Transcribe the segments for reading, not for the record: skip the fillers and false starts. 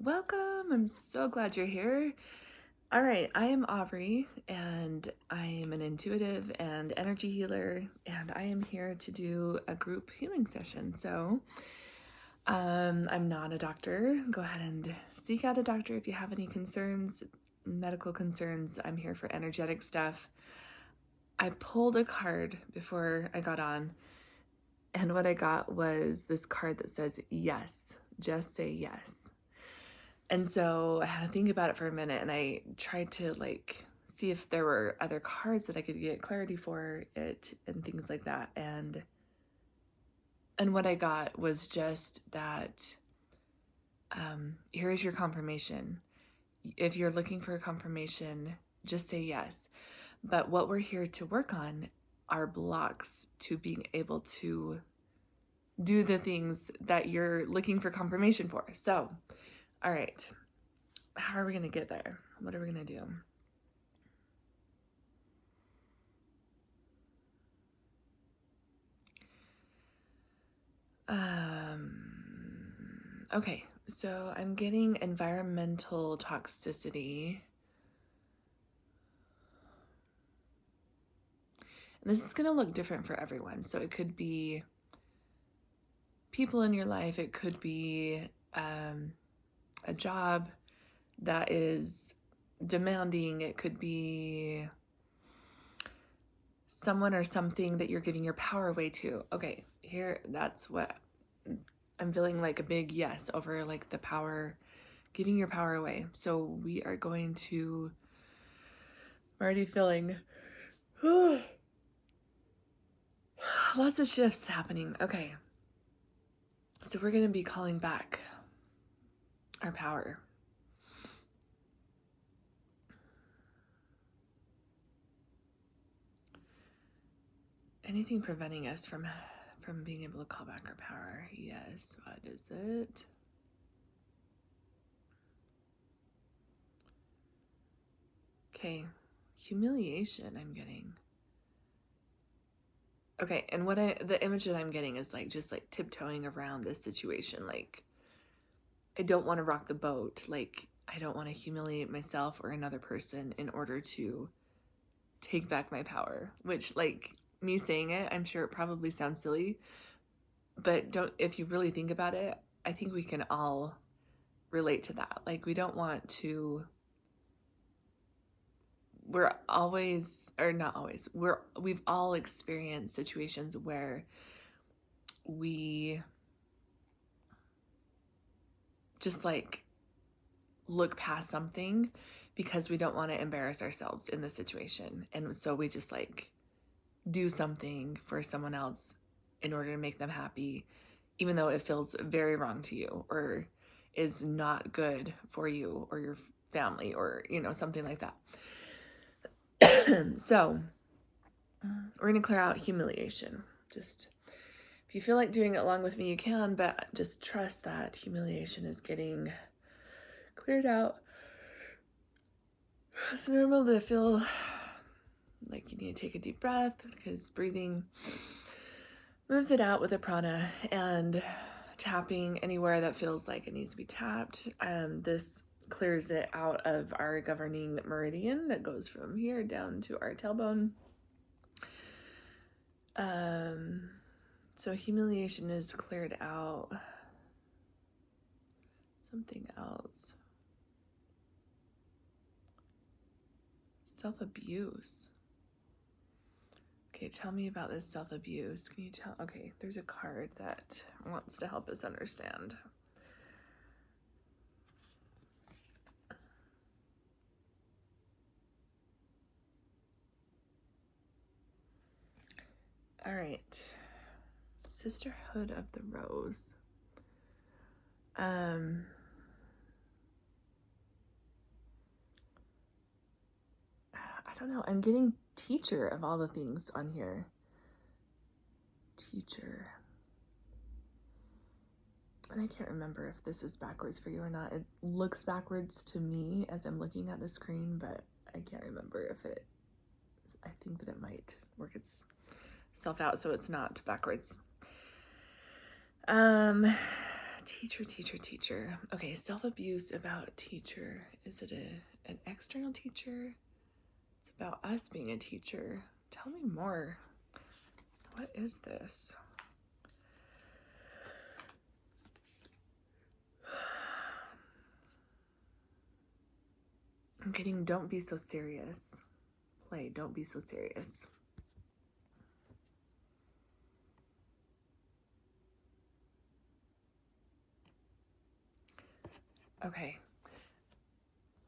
Welcome. I'm so glad you're here. All right, I am Aubrey, and I am an intuitive and energy healer, and I am here to do a group healing session. I'm not a doctor. Go ahead and seek out a doctor if you have any concerns, medical concerns. I'm here for energetic stuff. I pulled a card before I got on, and what I got was this card that says yes, just say yes. And so I had to think about it for a minute, and I tried to see if there were other cards that I could get clarity for it and things like that. And what I got was just that here is your confirmation. If you're looking for a confirmation, just say yes. But what we're here to work on are blocks to being able to do the things that you're looking for confirmation for. So, all right. How are we going to get there? What are we going to do? Okay, so I'm getting environmental toxicity. And this is going to look different for everyone. So it could be people in your life, it could be a job that is demanding, it could be someone or something that you're giving your power away to. Okay, here, that's what I'm feeling, like a big yes over like the power, giving your power away. So we are going to, I'm already feeling lots of shifts happening. Okay, so we're going to be calling back our power. Anything preventing us from being able to call back our power? Yes. What is it? Okay. Humiliation I'm getting. Okay, and the image that I'm getting is just tiptoeing around this situation. Like, I don't want to rock the boat. Like, I don't want to humiliate myself or another person in order to take back my power, which, like, me saying it, I'm sure it probably sounds silly, but if you really think about it, I think we can all relate to that. Like, we don't want to, we're always, or not always, we've all experienced situations where we just look past something because we don't want to embarrass ourselves in the situation. And so we just do something for someone else in order to make them happy, even though it feels very wrong to you or is not good for you or your family or, something like that. So we're going to clear out humiliation. Just, if you feel like doing it along with me, you can, but just trust that humiliation is getting cleared out. It's normal to feel like you need to take a deep breath because breathing moves it out with a prana, and tapping anywhere that feels like it needs to be tapped. This clears it out of our governing meridian that goes from here down to our tailbone. So humiliation is cleared out. Something else. Self-abuse. Okay, tell me about this self-abuse. Can you tell? Okay, there's a card that wants to help us understand. All right. Sisterhood of the Rose. I don't know. I'm getting teacher of all the things on here. Teacher. And I can't remember if this is backwards for you or not. It looks backwards to me as I'm looking at the screen, but I can't remember if it, I think that it might work itself out so it's not backwards. Teacher. Okay, self-abuse about teacher. Is it an external teacher? It's about us being a teacher. Tell me more. What is this? I'm getting don't be so serious. Play, don't be so serious. Okay.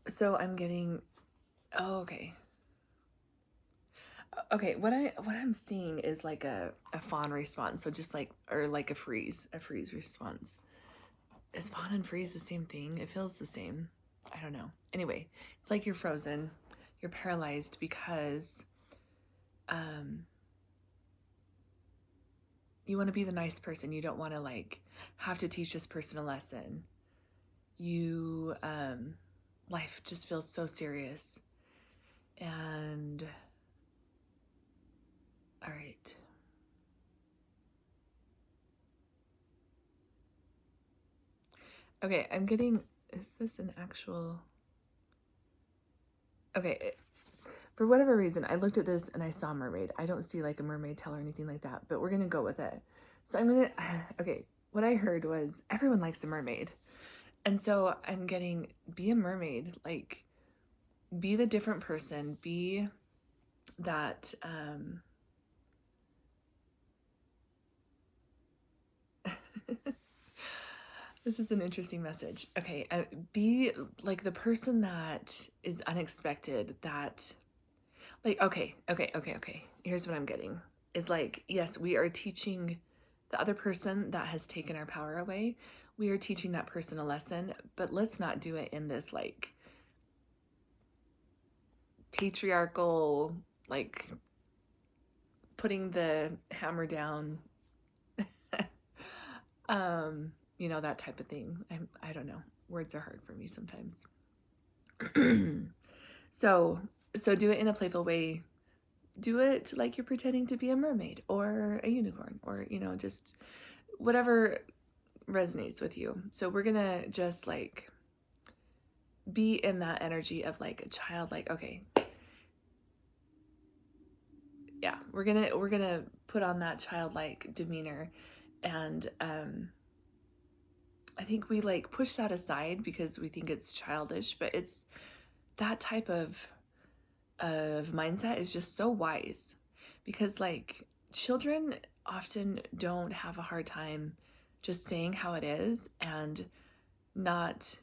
So I'm getting, oh, okay. Okay, what I'm seeing is like a fawn response. So just like, or like a freeze response. Is fawn and freeze the same thing? It feels the same. I don't know. Anyway, it's like you're frozen. You're paralyzed because you want to be the nice person. You don't want to like have to teach this person a lesson. You life just feels so serious. And all right. Okay, I'm getting, is this an actual, okay, for whatever reason, I looked at this and I saw a mermaid. I don't see like a mermaid tail or anything like that, but we're gonna go with it. So I'm gonna, okay, what I heard was everyone likes a mermaid. And so I'm getting, be a mermaid, like be the different person, be that, this is an interesting message. Okay, be like the person that is unexpected, that like, okay. Here's what I'm getting. Is like, yes, we are teaching the other person that has taken our power away. We are teaching that person a lesson, but let's not do it in this like patriarchal, like putting the hammer down, you know, that type of thing. I don't know. Words are hard for me sometimes. So do it in a playful way. Do it like you're pretending to be a mermaid or a unicorn, or, you know, just whatever resonates with you. So we're gonna just like be in that energy of like a child, like, okay, yeah, we're gonna put on that childlike demeanor. And I think we like push that aside because we think it's childish, but it's that type of mindset is just so wise, because like children often don't have a hard time just saying how it is and not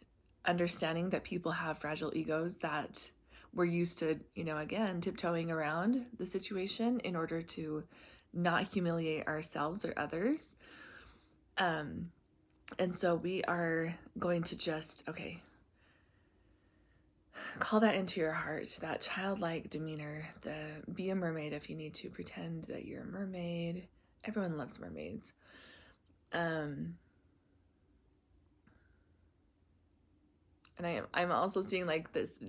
understanding that people have fragile egos, that we're used to, you know, again, tiptoeing around the situation in order to not humiliate ourselves or others. And so we are going to just, okay, call that into your heart, that childlike demeanor, the be a mermaid if you need to, pretend that you're a mermaid. Everyone loves mermaids. And I'm also seeing like this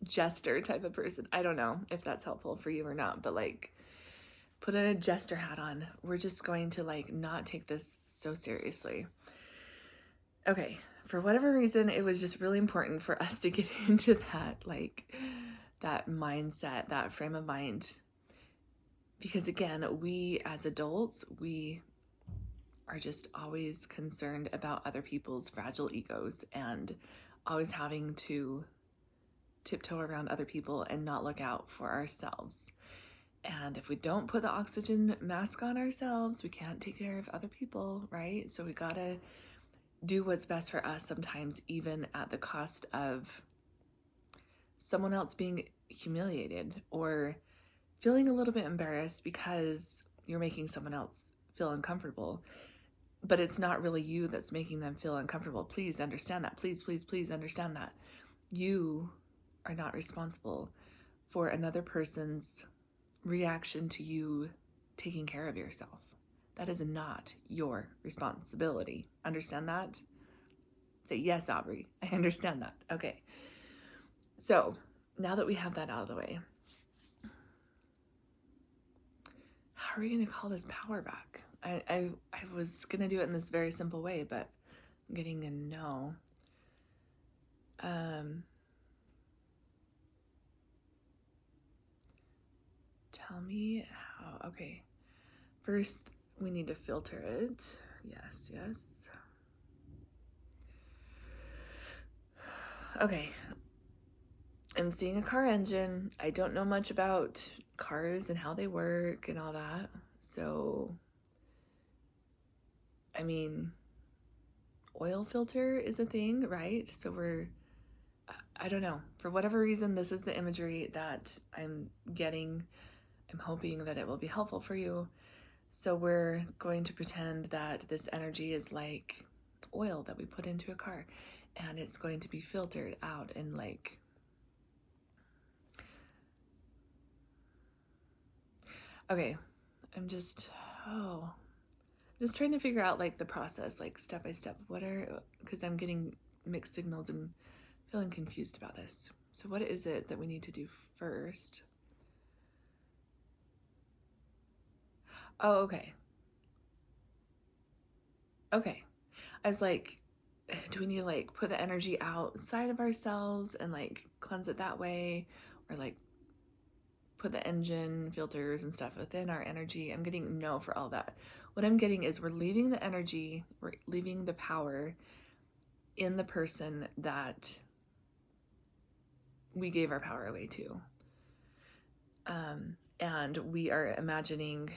jester type of person. I don't know if that's helpful for you or not, but like put a jester hat on. We're just going to like not take this so seriously. Okay, for whatever reason, it was just really important for us to get into that, like that mindset, that frame of mind. Because again, we as adults, we are just always concerned about other people's fragile egos and always having to tiptoe around other people and not look out for ourselves. And if we don't put the oxygen mask on ourselves, we can't take care of other people, right? So we gotta do what's best for us sometimes, even at the cost of someone else being humiliated or feeling a little bit embarrassed because you're making someone else feel uncomfortable, but it's not really you that's making them feel uncomfortable. Please understand that. Please understand that. You are not responsible for another person's reaction to you taking care of yourself. That is not your responsibility. Understand that? Say, yes, Aubrey, I understand that. Okay. So now that we have that out of the way, how are we going to call this power back? I was going to do it in this very simple way, but I'm getting a no. Tell me how. Okay. First, we need to filter it. Yes, yes. Okay. I'm seeing a car engine. I don't know much about cars and how they work and all that. So, I mean, oil filter is a thing, right? So I don't know. For whatever reason, this is the imagery that I'm getting. I'm hoping that it will be helpful for you. So we're going to pretend that this energy is like oil that we put into a car, and it's going to be filtered out and like, okay, I'm just trying to figure out like the process, like step by step. Because I'm getting mixed signals and feeling confused about this. So what is it that we need to do first? Oh, okay. Okay. I was like, do we need to like put the energy outside of ourselves and like cleanse it that way? Or like put the engine filters and stuff within our energy? I'm getting no for all that. What I'm getting is we're leaving the energy, we're leaving the power in the person that we gave our power away to. And we are imagining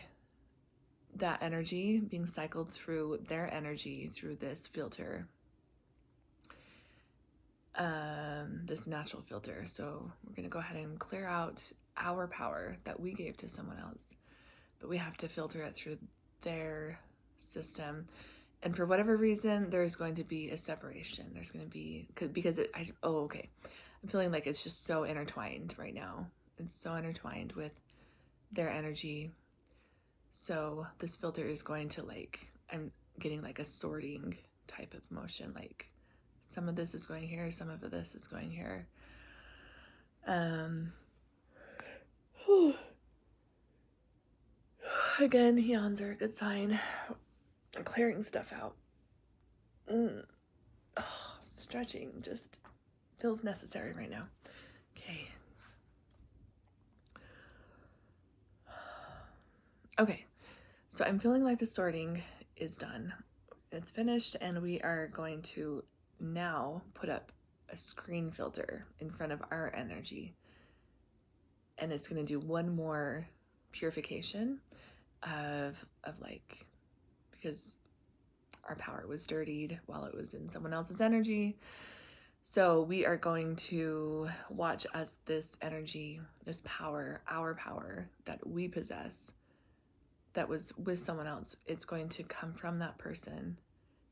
that energy being cycled through their energy through this filter, this natural filter. So we're going to go ahead and clear out our power that we gave to someone else, but we have to filter it through their system. And for whatever reason, there's going to be a separation. There's going to be, because okay. I'm feeling like it's just so intertwined right now. It's so intertwined with their energy. So this filter is going to like, I'm getting like a sorting type of motion. Like some of this is going here, some of this is going here. Again, yawns are a good sign. I'm clearing stuff out. Stretching just feels necessary right now. Okay. Okay, so I'm feeling like the sorting is done. It's finished, and we are going to now put up a screen filter in front of our energy. And it's going to do one more purification of like, because our power was dirtied while it was in someone else's energy. So we are going to watch as this energy, this power, our power that we possess, that was with someone else, it's going to come from that person,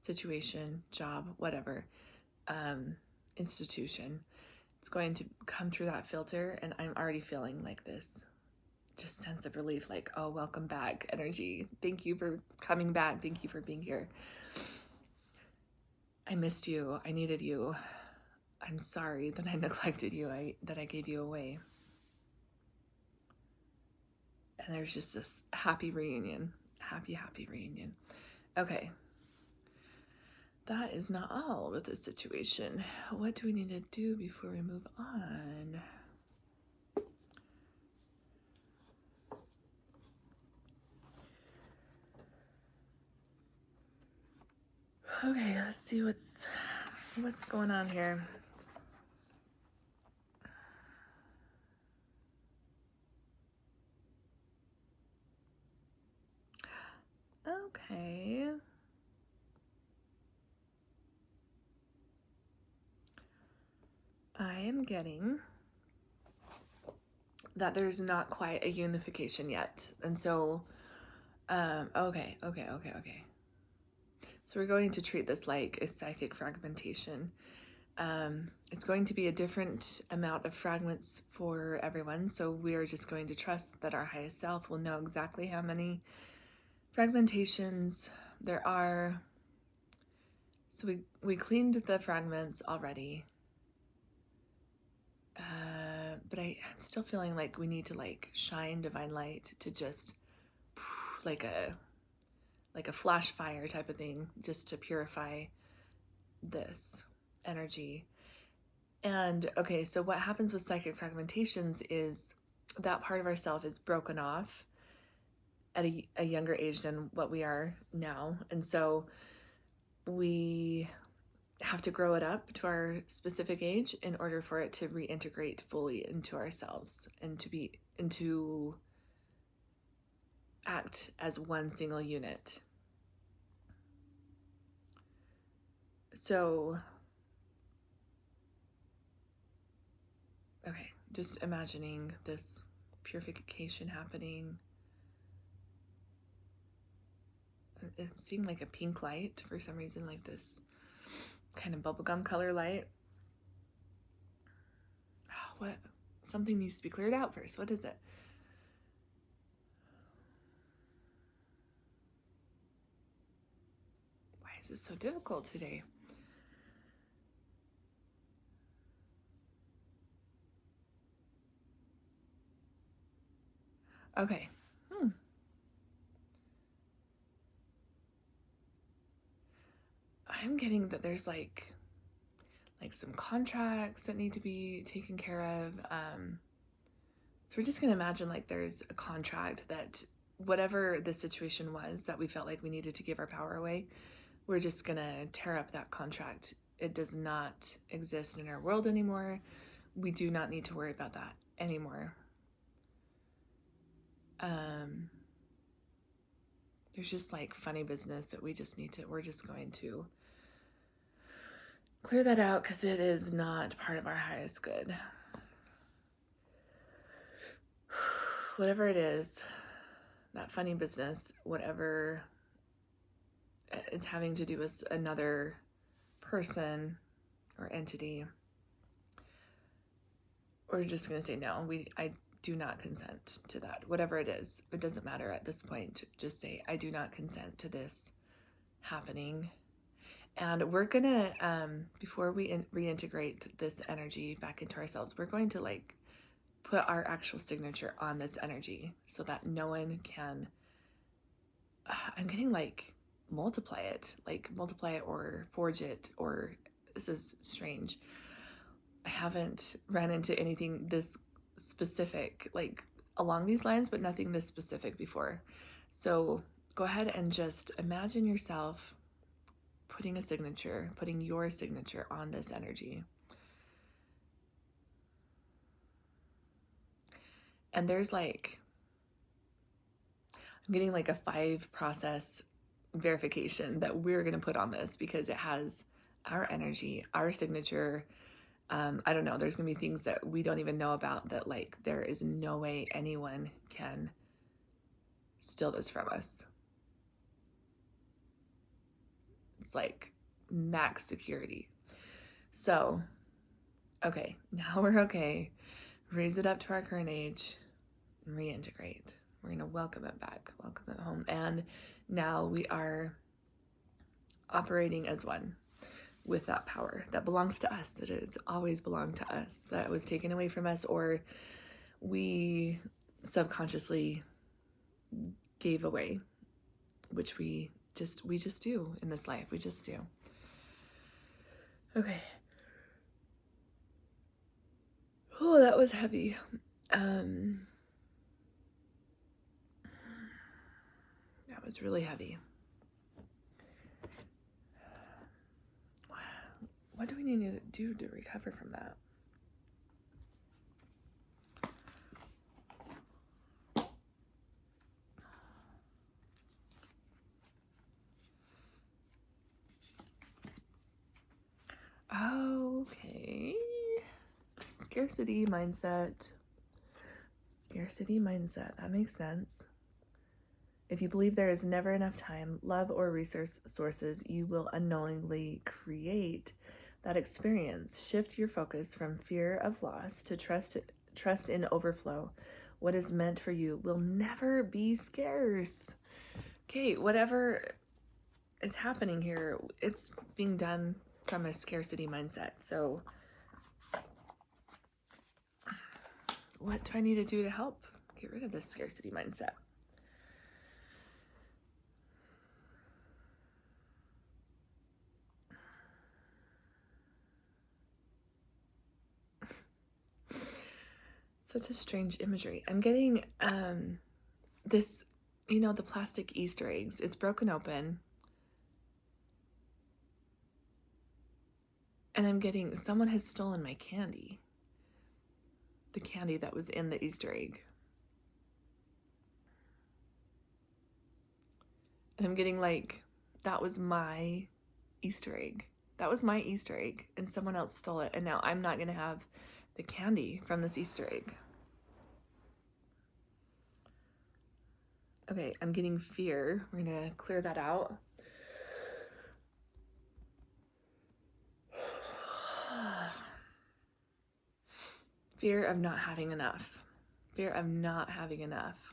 situation, job, whatever, institution. It's going to come through that filter, and I'm already feeling like this just sense of relief, like, oh, welcome back energy. Thank you for coming back. Thank you for being here. I missed you. I needed you. I'm sorry that I neglected you, that I gave you away. And there's just this happy reunion. Happy reunion. Okay. That is not all with this situation. What do we need to do before we move on? Okay, let's see what's going on here. Okay. I am getting that there's not quite a unification yet. And so, okay. So we're going to treat this like a psychic fragmentation. It's going to be a different amount of fragments for everyone. So we are just going to trust that our highest self will know exactly how many fragmentations there are. So we cleaned the fragments already. But I'm still feeling like we need to like shine divine light to just like a flash fire type of thing, just to purify this energy. And okay, so what happens with psychic fragmentations is that part of ourself is broken off at a younger age than what we are now. And so we have to grow it up to our specific age in order for it to reintegrate fully into ourselves and to act as one single unit. So, okay, just imagining this purification happening. I'm seeing like a pink light for some reason, like this kind of bubblegum color light. Oh, what? Something needs to be cleared out first. What is it? Why is this so difficult today? Okay. I'm getting that there's like some contracts that need to be taken care of. So we're just gonna imagine like there's a contract that whatever the situation was that we felt like we needed to give our power away, we're just gonna tear up that contract. It does not exist in our world anymore. We do not need to worry about that anymore. There's just like funny business that we're just going to clear that out because it is not part of our highest good. Whatever it is, that funny business, whatever it's having to do with another person or entity, we're just going to say no. I do not consent to that. Whatever it is, it doesn't matter at this point. Just say, I do not consent to this happening. And we're going to, before we reintegrate this energy back into ourselves, we're going to like put our actual signature on this energy so that no one can, I'm getting like multiply it or forge it, or this is strange. I haven't ran into anything this specific, like along these lines, but nothing this specific before. So go ahead and just imagine yourself putting your signature on this energy. And there's like, I'm getting like a 5-process verification that we're going to put on this because it has our energy, our signature. I don't know, there's going to be things that we don't even know about that like there is no way anyone can steal this from us. It's like max security. So, okay, now we're okay. Raise it up to our current age and reintegrate. We're going to welcome it back, welcome it home. And now we are operating as one with that power that belongs to us, that has always belonged to us, that was taken away from us, or we subconsciously gave away, which we just do in this life. We just do. Okay. Oh, that was heavy. That was really heavy. What do we need to do to recover from that? Okay. Scarcity mindset. That makes sense. If you believe there is never enough time, love, or resource sources, you will unknowingly create that experience. Shift your focus from fear of loss to trust in overflow. What is meant for you will never be scarce. Okay, whatever is happening here, it's being done from a scarcity mindset. So what do I need to do to help get rid of this scarcity mindset? Such a strange imagery. I'm getting this, the plastic Easter eggs. It's broken open. And I'm getting, someone has stolen my candy. The candy that was in the Easter egg. And I'm getting like, that was my Easter egg. That was my Easter egg. And someone else stole it. And now I'm not going to have the candy from this Easter egg. Okay, I'm getting fear. We're going to clear that out. Fear of not having enough. Fear of not having enough.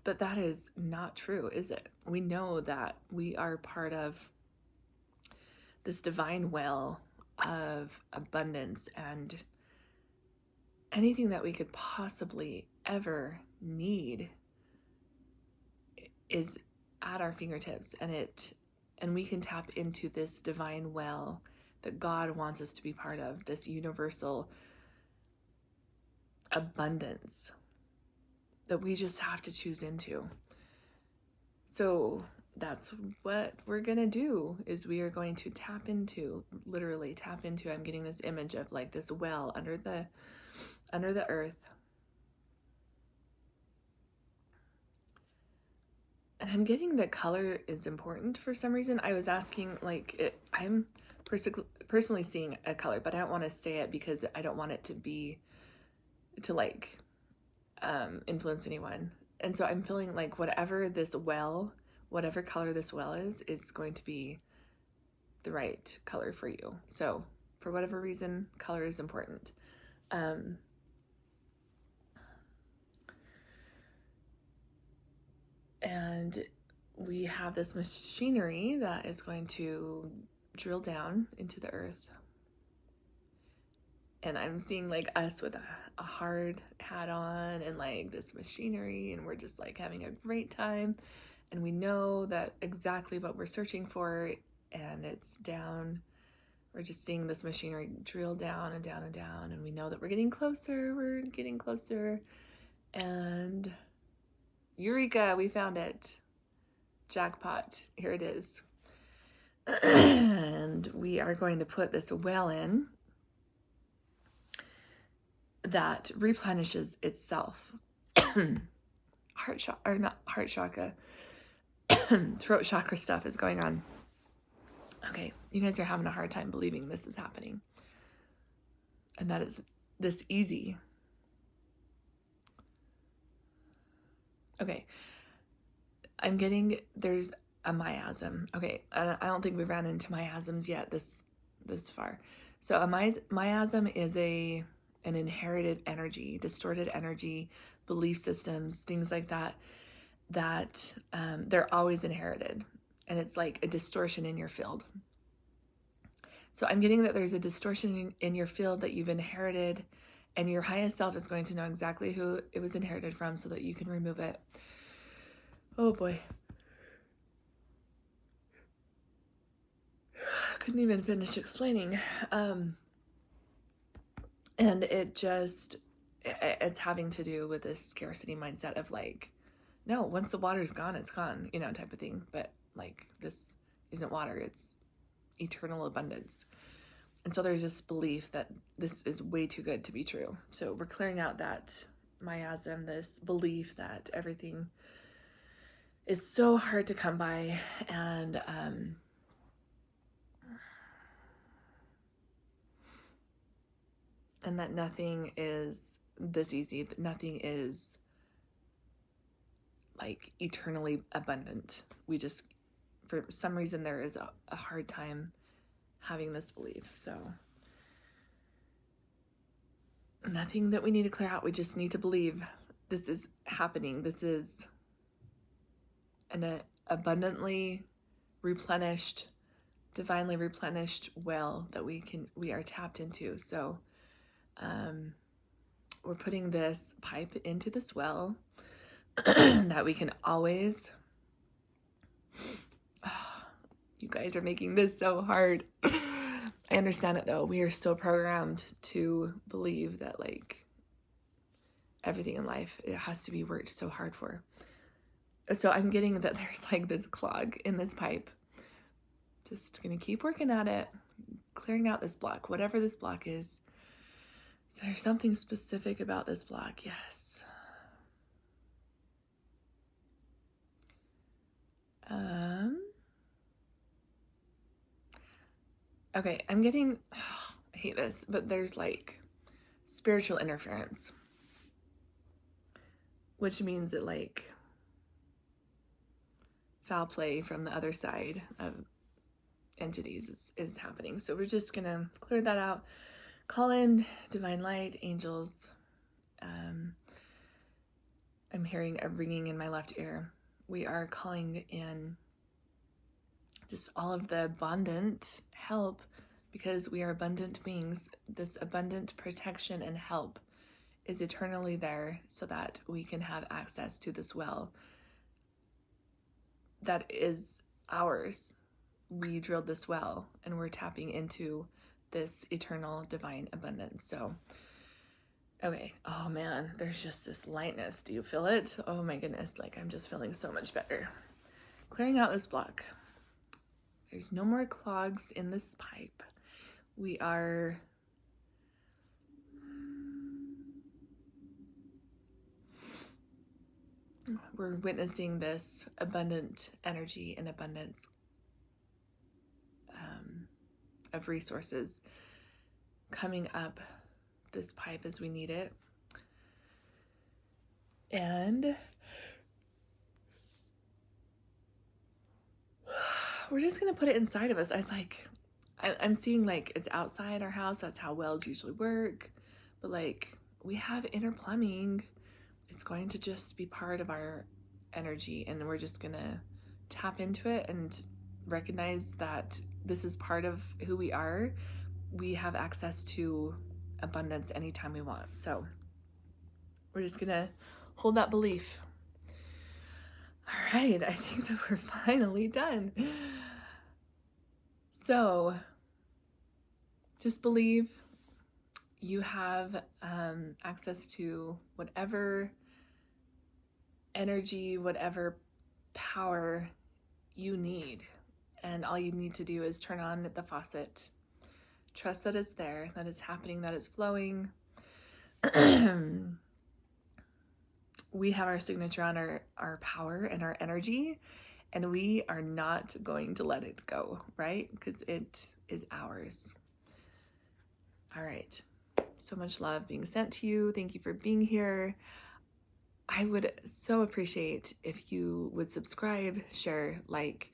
But that is not true, is it? We know that we are part of this divine well of abundance, and anything that we could possibly ever need is at our fingertips, and we can tap into this divine well that God wants us to be part of, this universal abundance that we just have to choose into. So that's what we're gonna do, is we are going to literally tap into, I'm getting this image of like this well under the earth. And I'm getting that color is important for some reason. I was asking, I'm personally seeing a color, but I don't want to say it because I don't want it to influence anyone. And so I'm feeling like whatever color this well is going to be the right color for you. So for whatever reason, color is important. And we have this machinery that is going to drill down into the earth. And I'm seeing like us with a hard hat on and like this machinery, and we're just like having a great time. And we know that exactly what we're searching for, and it's down. We're just seeing this machinery drill down and down and down, and we know that we're getting closer, and eureka, we found it. Jackpot, here it is. And we are going to put this well in that replenishes itself. Throat chakra stuff is going on. Okay, you guys are having a hard time believing this is happening. And that is this easy. Okay, I'm getting, there's a miasm. Okay, I don't think we ran into miasms yet this far. So a miasm is an inherited energy, distorted energy, belief systems, things like that they're always inherited, and it's like a distortion in your field. So I'm getting that there's a distortion in your field that you've inherited, and your highest self is going to know exactly who it was inherited from so that you can remove it. Oh boy. Couldn't even finish explaining. And it's having to do with this scarcity mindset of like, no, once the water's gone, it's gone, type of thing. But like, this isn't water, it's eternal abundance. And so there's this belief that this is way too good to be true. So we're clearing out that miasm, this belief that everything is so hard to come by, and that nothing is this easy, that nothing is like eternally abundant. We just, for some reason, there is a hard time having this belief. So nothing that we need to clear out. We just need to believe this is happening. This is an abundantly replenished, divinely replenished well that we are tapped into. So we're putting this pipe into this well that we can always, you guys are making this so hard. I understand it though. We are so programmed to believe that like everything in life. It has to be worked so hard for. So I'm getting that there's like this clog in this pipe. Just gonna keep working at it, clearing out this block, whatever this block is. So there's something specific about this block, yes. Okay, I'm getting, I hate this, but there's like spiritual interference, which means that like foul play from the other side of entities is happening. So we're just gonna clear that out, call in divine light, angels. I'm hearing a ringing in my left ear. We are calling in just all of the abundant help, because we are abundant beings. This abundant protection and help is eternally there so that we can have access to this well that is ours. We drilled this well and we're tapping into this eternal divine abundance. So, okay. Oh man, there's just this lightness. Do you feel it? Oh my goodness. Like I'm just feeling so much better. Clearing out this block. There's no more clogs in this pipe. We're witnessing this abundant energy and abundance of resources coming up this pipe as we need it. And we're just gonna put it inside of us. I was like, I'm seeing like it's outside our house. That's how wells usually work. But like we have inner plumbing. It's going to just be part of our energy, and we're just gonna tap into it and recognize that this is part of who we are. We have access to abundance anytime we want. So we're just gonna hold that belief. All right, I think that we're finally done. So just believe you have access to whatever energy, whatever power you need. And all you need to do is turn on the faucet. Trust that it's there, that it's happening, that it's flowing. We have our signature on our power and our energy, and we are not going to let it go, right? Because it is ours. All right. So much love being sent to you. Thank you for being here. I would so appreciate if you would subscribe, share, like,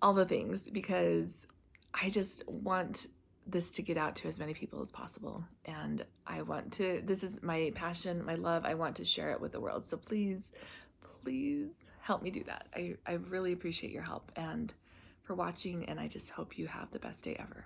all the things, because I just want this to get out to as many people as possible. And I want to, this is my passion, my love. I want to share it with the world. So please, please help me do that. I really appreciate your help and for watching, and I just hope you have the best day ever.